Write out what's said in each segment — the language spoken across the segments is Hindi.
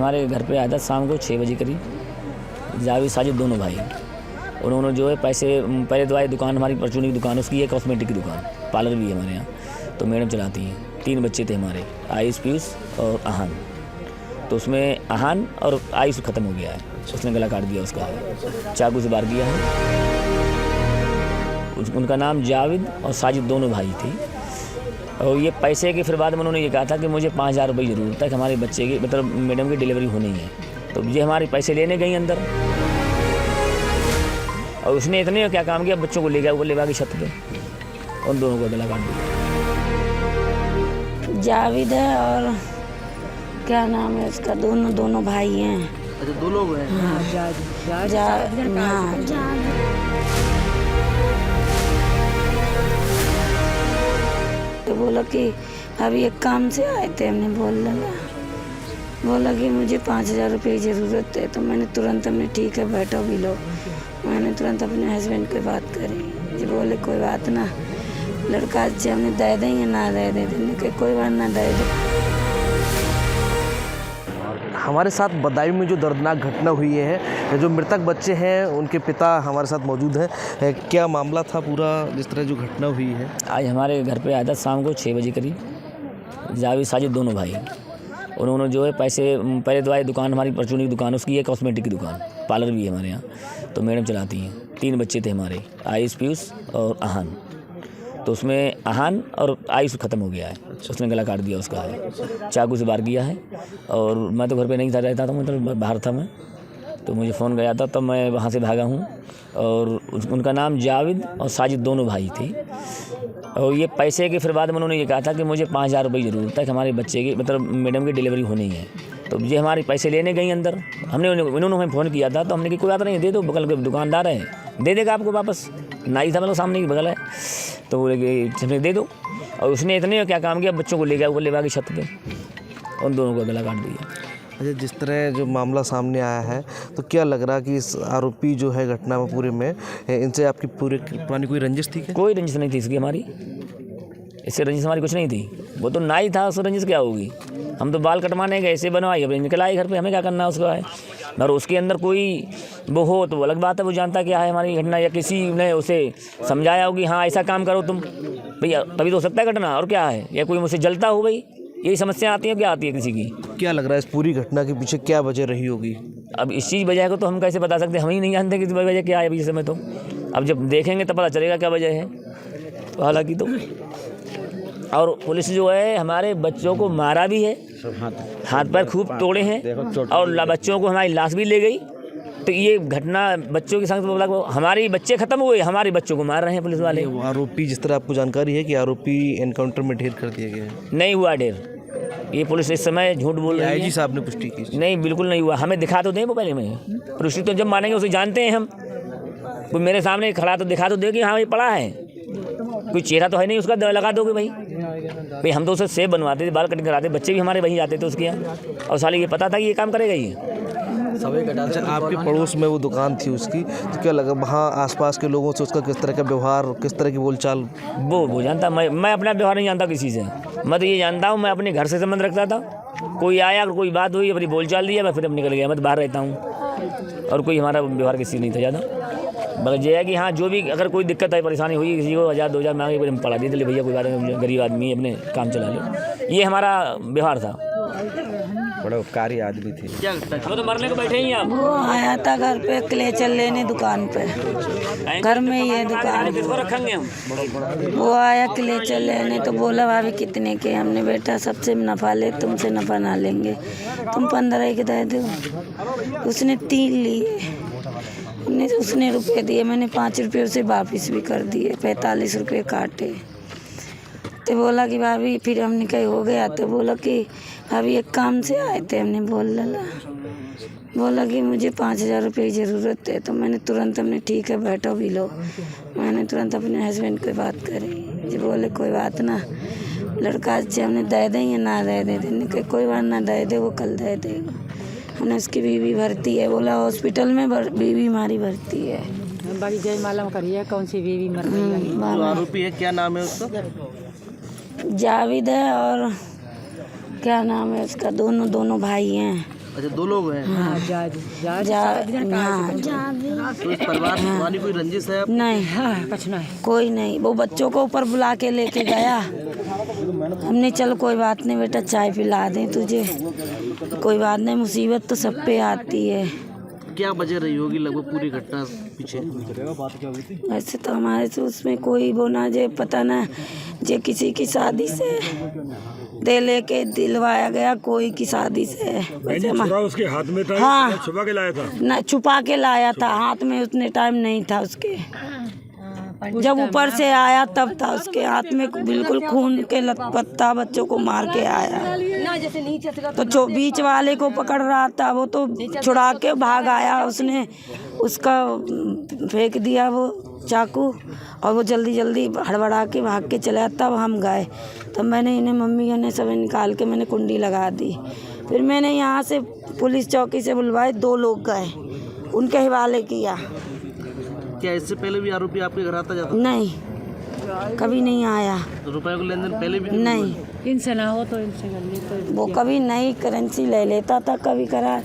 हमारे घर पे आया था शाम को 6 बजे करीब। जावेद साजिद दोनों भाई। उन्होंने जो है पैसे पहले तो आई दुकान, हमारी परचूनी की दुकान, उसकी है कॉस्मेटिक की दुकान, पार्लर भी है हमारे यहाँ, तो मैडम चलाती हैं। 3 बच्चे थे हमारे, आयुष, पीयूष और आहान। तो उसमें आहान और आयुष ख़त्म हो गया है, उसने गला काट दिया उसका, चाकू से वार किया है। उनका नाम जावेद और साजिद दोनों भाई थे। और ये पैसे के फिर बाद में उन्होंने ये कहा था कि मुझे 5,000 रुपये की ज़रूरत है कि हमारे बच्चे की, मतलब मैडम की डिलीवरी होनी है। तो ये हमारे पैसे लेने गई अंदर, और उसने इतने क्या काम किया, बच्चों को ले गया ऊपर लेवा की छत पे, उन दोनों को गला काट दिया। जावेद है और क्या नाम है उसका, दोनों भाई हैं। अच्छा, 2 लोग हैं। तो बोला कि अभी एक काम से आए थे, हमने बोला कि मुझे 5,000 रुपये की ज़रूरत है। तो मैंने तुरंत, हमने ठीक है बैठो भी लो, मैंने तुरंत अपने हस्बैंड को बात करी। जी बोले कोई बात ना, लड़का अच्छे हमने दे देंगे, ना दे देंगे, कोई बात ना दे दे। हमारे साथ बदायूं में जो दर्दनाक घटना हुई है, जो मृतक बच्चे हैं उनके पिता हमारे साथ मौजूद हैं। क्या मामला था पूरा, जिस तरह जो घटना हुई है? आज हमारे घर पे आया था शाम को 6 बजे करीब। जावेद साजिद दोनों भाई। उन्होंने जो है पैसे पहले तो आई दुकान, हमारी परचूनी की दुकान, उसकी है कॉस्मेटिक की दुकान, पार्लर भी है हमारे यहाँ, तो मैडम चलाती हैं। 3 बच्चे थे हमारे, आयुष, पीयूष और आहान। तो उसमें आहान और आयुष ख़त्म हो गया है, उसने गला काट दिया उसका, चाकू से वार किया है। और मैं तो घर पे नहीं था, रहता था, मतलब बाहर था मैं, तो मुझे फ़ोन गया था, तब मैं वहाँ से भागा हूँ। और उनका नाम जावेद और साजिद दोनों भाई थे। और ये पैसे के फिर बाद में उन्होंने ये कहा था कि मुझे 5,000 रुपये की ज़रूरत है कि हमारे बच्चे की, मतलब मैडम की डिलीवरी होनी है। तो ये हमारे पैसे लेने गई अंदर, इन्होंने हमें फ़ोन किया था, तो हमने कहा कोई बात नहीं, दे दो, बगल के दुकानदार है, दे देगा आपको वापस। नाई था, मतलब सामने ही बगल है, तो बोले कि दे दो। और उसने इतने क्या काम किया, बच्चों को ले गया ऊपर लेवा की छत पे, उन दोनों को गला काट दिया। अच्छा, जिस तरह जो मामला सामने आया है, तो क्या लग रहा कि इस आरोपी जो है घटना में पूरे में, इनसे आपकी पूरी पुरानी कोई रंजिश थी क्या? कोई रंजिश नहीं थी इसकी हमारी, इससे रंजिश हमारी कुछ नहीं थी। वो तो नाई था, उससे रंजिश क्या होगी? हम तो बाल कटवाने गए, ऐसे बनवाई, अब निकल आई घर पे, हमें क्या करना है उसका है। और उसके अंदर कोई वो हो तो अलग बात है, वो जानता क्या है हमारी घटना, या किसी ने उसे समझाया हो कि हाँ ऐसा काम करो तुम, भैया तभी तो हो सकता है घटना, और क्या है, या कोई मुझसे जलता हो, भाई यही समस्या आती है, क्या आती है किसी की। क्या लग रहा है इस पूरी घटना के पीछे क्या वजह रही होगी? अब इस चीज़ वजह को तो हम कैसे बता सकते हैं, हम ही नहीं जानते कि वजह क्या है अभी इस समय। तो अब जब देखेंगे तब पता चलेगा क्या वजह है। तो हालांकि तो और पुलिस जो है हमारे बच्चों को मारा भी है, हाथ पैर खूब तोड़े हैं, और बच्चों को हमारी लाश भी ले गई। तो ये घटना बच्चों के संग हमारे बच्चे खत्म हुए, हमारे बच्चों को मार रहे हैं पुलिस वाले। आरोपी, जिस तरह आपको जानकारी है कि आरोपी एनकाउंटर में ढेर कर दिया गया है? नहीं हुआ ढेर, ये पुलिस इस समय झूठ बोल रही है। आईजी साहब ने पुष्टि की? नहीं, बिल्कुल नहीं हुआ। हमें दिखा तो दें वो पहले, में पुष्टि तो जब मानेंगे उसे जानते हैं हम। कोई मेरे सामने खड़ा तो दिखा तो दे कि हाँ ये पड़ा है, कोई चेहरा तो है नहीं उसका, लगा दोगे भाई। हम तो उसे सेब बनवाते थे, बाल कटिंग कराते, बच्चे भी हमारे वहीं जाते थे उसके यहाँ, और साले ये पता था कि ये काम करेगा ये। अच्छा, आपके पड़ोस में वो दुकान थी उसकी, तो क्या लगा वहाँ आसपास के लोगों से उसका किस तरह का व्यवहार, किस तरह की बोलचाल? वो जानता, मैं अपना व्यवहार नहीं जानता किसी से। मैं तो ये जानता हूँ, मैं अपने घर से संबंध रखता था, कोई आया, कोई बात हुई, अपनी बोलचाल दिया, मैं फिर अब निकल गया। मैं तो बाहर रहता हूँ, और कोई हमारा व्यवहार किसी नहीं था ज़्यादा। बस ये है कि हाँ, जो भी अगर कोई दिक्कत है, परेशानी हुई, किसी को 1,000-2,000 मांगे, फिर हम पढ़ा दिए थे, भैया कोई बात नहीं, गरीब आदमी अपने काम चला लो, ये हमारा व्यवहार था। बड़ा उपकारी आदमी थे। वो तो मरने को बैठे ही आप। वो आया था घर पे क्लेचर लेने दुकान पे, घर में ही है दुकान, किसको रखेंगे हम? वो आया क्लेचर लेने, तो बोला भाभी कितने के? हमने बेटा सबसे नफ़ा ले, तुमसे नफ़ा ना लेंगे, तुम 15 के दे दो। उसने 3 लिए, उसने रुपये दिए, मैंने 5 रुपये उसे वापस भी कर दिए, 45 रुपये काटे। तो बोला कि भाभी, फिर हमने कहीं हो गया, तो बोला कि अभी एक काम से आए थे, हमने बोला कि मुझे 5,000 रुपये की ज़रूरत है। तो मैंने तुरंत, हमने ठीक है बैठो भी लो, मैंने तुरंत अपने हस्बैंड को बात करी। जी बोले कोई बात ना, लड़का अच्छे हमने दे देंगे, ना दे देंगे, कोई बात ना दे दे, वो कल दे देगा। हमने उसकी बीवी भर्ती है, बोला हॉस्पिटल में बीवी हमारी भर्ती है। बड़ी जयमाला में करिए, कौन सी बीवी मर गई? आरोपी है, क्या नाम है उसका? जावेद है और क्या नाम है उसका, दोनों भाई हैं। अच्छा, 2 लोग हैं। हाँ जज जज हाँ तो इस परिवार से तुम्हारी कोई रंजिश है? नहीं, हाँ कुछ नहीं कोई नहीं। वो बच्चों को ऊपर बुला के लेके गया। हमने चल कोई बात नहीं बेटा, चाय पिला दें तुझे, कोई बात नहीं, मुसीबत तो सब पे आती है। क्या वजह रही होगी लगभग पूरी घटना पीछे? वैसे तो हमारे से उसमें कोई वो ना, जे पता ना, जे किसी की शादी से दे लेके दिलवाया गया, कोई की शादी से। वैसे उसके हाथ में था। हाँ, छुपा के लाया था। ना छुपा के लाया था, हाथ में उतने टाइम नहीं था उसके। जब ऊपर से आया तब था उसके हाथ में, बिल्कुल खून के लथपत्ता, बच्चों को मार के आया। तो बीच वाले को पकड़ रहा था, वो तो छुड़ा के भाग आया, उसने उसका फेंक दिया वो चाकू, और वो जल्दी जल्दी हड़बड़ा के भाग के चला। तब हम गए, तब मैंने इन्हें, मम्मी ने सब निकाल के मैंने कुंडी लगा दी। फिर मैंने यहाँ से पुलिस चौकी से बुलवाए, 2 लोग गए, उनके हवाले किया। क्या इससे पहले भी आरोपी आपके घर आता जाता? नहीं, कभी नहीं आया। तो रुपए को लेन देन पहले भी नहीं, इनसे ना हो तो इनसे कर ले तो वो कभी नई करेंसी ले लेता था, कभी करार,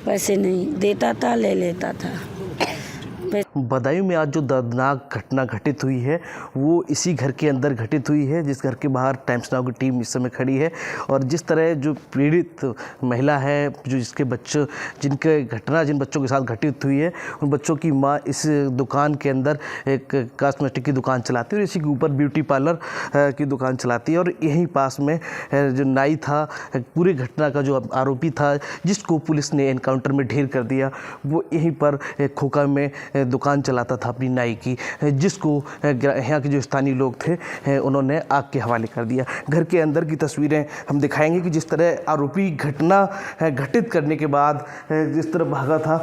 पैसे नहीं देता था, ले लेता था। बदायूं में आज जो दर्दनाक घटना घटित हुई है वो इसी घर के अंदर घटित हुई है, जिस घर के बाहर टाइम्स नाउ की टीम इस समय खड़ी है। और जिस तरह जो पीड़ित महिला है, जो जिसके बच्चों, जिनके घटना जिन बच्चों के साथ घटित हुई है, उन बच्चों की माँ इस दुकान के अंदर एक कॉस्मेटिक की दुकान चलाती है और इसी के ऊपर ब्यूटी पार्लर की दुकान चलाती है। और यहीं पास में जो नाई था, पूरी घटना का जो आरोपी था, जिसको पुलिस ने एनकाउंटर में ढेर कर दिया, वो यहीं पर खोखा में दुकान चलाता था अपनी नाई की, जिसको यहाँ के जो स्थानीय लोग थे उन्होंने आग के हवाले कर दिया। घर के अंदर की तस्वीरें हम दिखाएंगे कि जिस तरह आरोपी घटना घटित करने के बाद जिस तरह भागा था,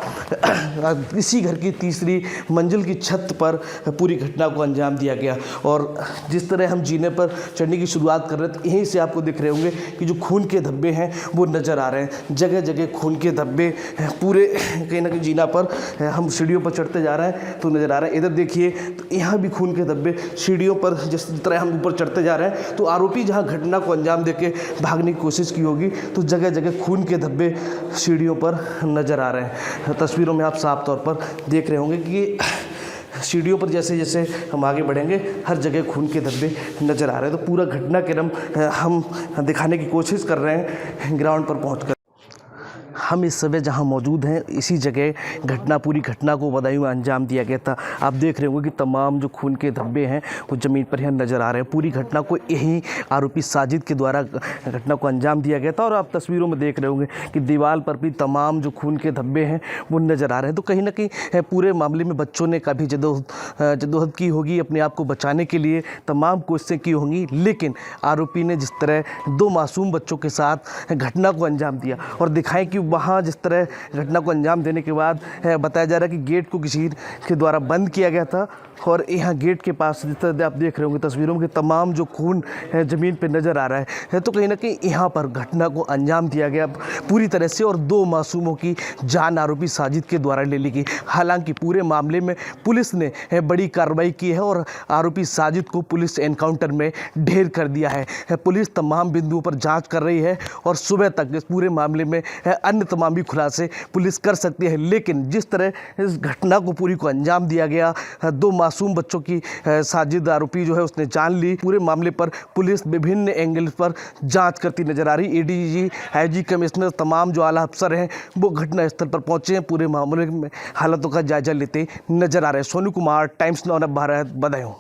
इसी घर की 3री मंजिल की छत पर पूरी घटना को अंजाम दिया गया। और जिस तरह हम जीने पर चढ़ने की शुरुआत कर रहे थे, यहीं से आपको दिख रहे होंगे कि जो खून के धब्बे हैं वो नज़र आ रहे हैं, जगह जगह खून के धब्बे पूरे कहीं ना कहीं जीना पर हम सीढ़ियों पर चढ़ते जा रहे हैं तो नज़र आ रहा है। इधर देखिए तो यहाँ भी खून के धब्बे सीढ़ियों पर, जिस तरह हम ऊपर चढ़ते जा रहे हैं, तो आरोपी जहाँ घटना को अंजाम देके भागने की कोशिश की होगी, तो जगह जगह खून के धब्बे सीढ़ियों पर नज़र आ रहे हैं। तस्वीरों में आप साफ तौर पर देख रहे होंगे कि सीढ़ियों पर जैसे जैसे हम आगे बढ़ेंगे, हर जगह खून के धब्बे नज़र आ रहे हैं। तो पूरा घटनाक्रम हम दिखाने की कोशिश कर रहे हैं ग्राउंड पर पहुँचकर। हम इस समय जहां मौजूद हैं, इसी जगह पूरी घटना को बदायूं में अंजाम दिया गया था। आप देख रहे होंगे कि तमाम जो खून के धब्बे हैं वो ज़मीन पर यहाँ नज़र आ रहे हैं। पूरी घटना को यही आरोपी साजिद के द्वारा घटना को अंजाम दिया गया था। और आप तस्वीरों में देख रहे होंगे कि दीवार पर भी तमाम जो खून के धब्बे हैं वो नज़र आ रहे हैं। तो कहीं ना कहीं पूरे मामले में बच्चों ने काफ़ी जदोजहद की होगी, अपने आप को बचाने के लिए तमाम कोशिशें की होंगी, लेकिन आरोपी ने जिस तरह 2 मासूम बच्चों के साथ घटना को अंजाम दिया, और दिखाएं कि वहाँ जिस तरह घटना को अंजाम देने के बाद बताया जा रहा है कि गेट को किसी के द्वारा बंद किया गया था। और यहाँ गेट के पास जिस तरह आप देख रहे होंगे तस्वीरों में, तमाम जो खून ज़मीन पे नज़र आ रहा है। तो कहीं ना कहीं यहाँ पर घटना को अंजाम दिया गया पूरी तरह से, और 2 मासूमों की जान आरोपी साजिद के द्वारा ले ली गई। हालांकि पूरे मामले में पुलिस ने बड़ी कार्रवाई की है और आरोपी साजिद को पुलिस एनकाउंटर में ढेर कर दिया है। पुलिस तमाम बिंदुओं पर जाँच कर रही है और सुबह तक इस पूरे मामले में अन्य तमाम भी खुलासे पुलिस कर सकती है। लेकिन जिस तरह इस घटना को पूरी को अंजाम दिया गया, 2 मासूम बच्चों की साजिद आरोपी जो है उसने जान ली। पूरे मामले पर पुलिस विभिन्न एंगल पर जांच करती नजर आ रही। एडीजी, आईजी, कमिश्नर, तमाम जो आला अफसर हैं वो घटना स्थल पर पहुंचे हैं, पूरे मामले में हालातों का जायजा लेते नजर आ रहे हैं। Sonu Kumar, Times Now Bharat, Badaun.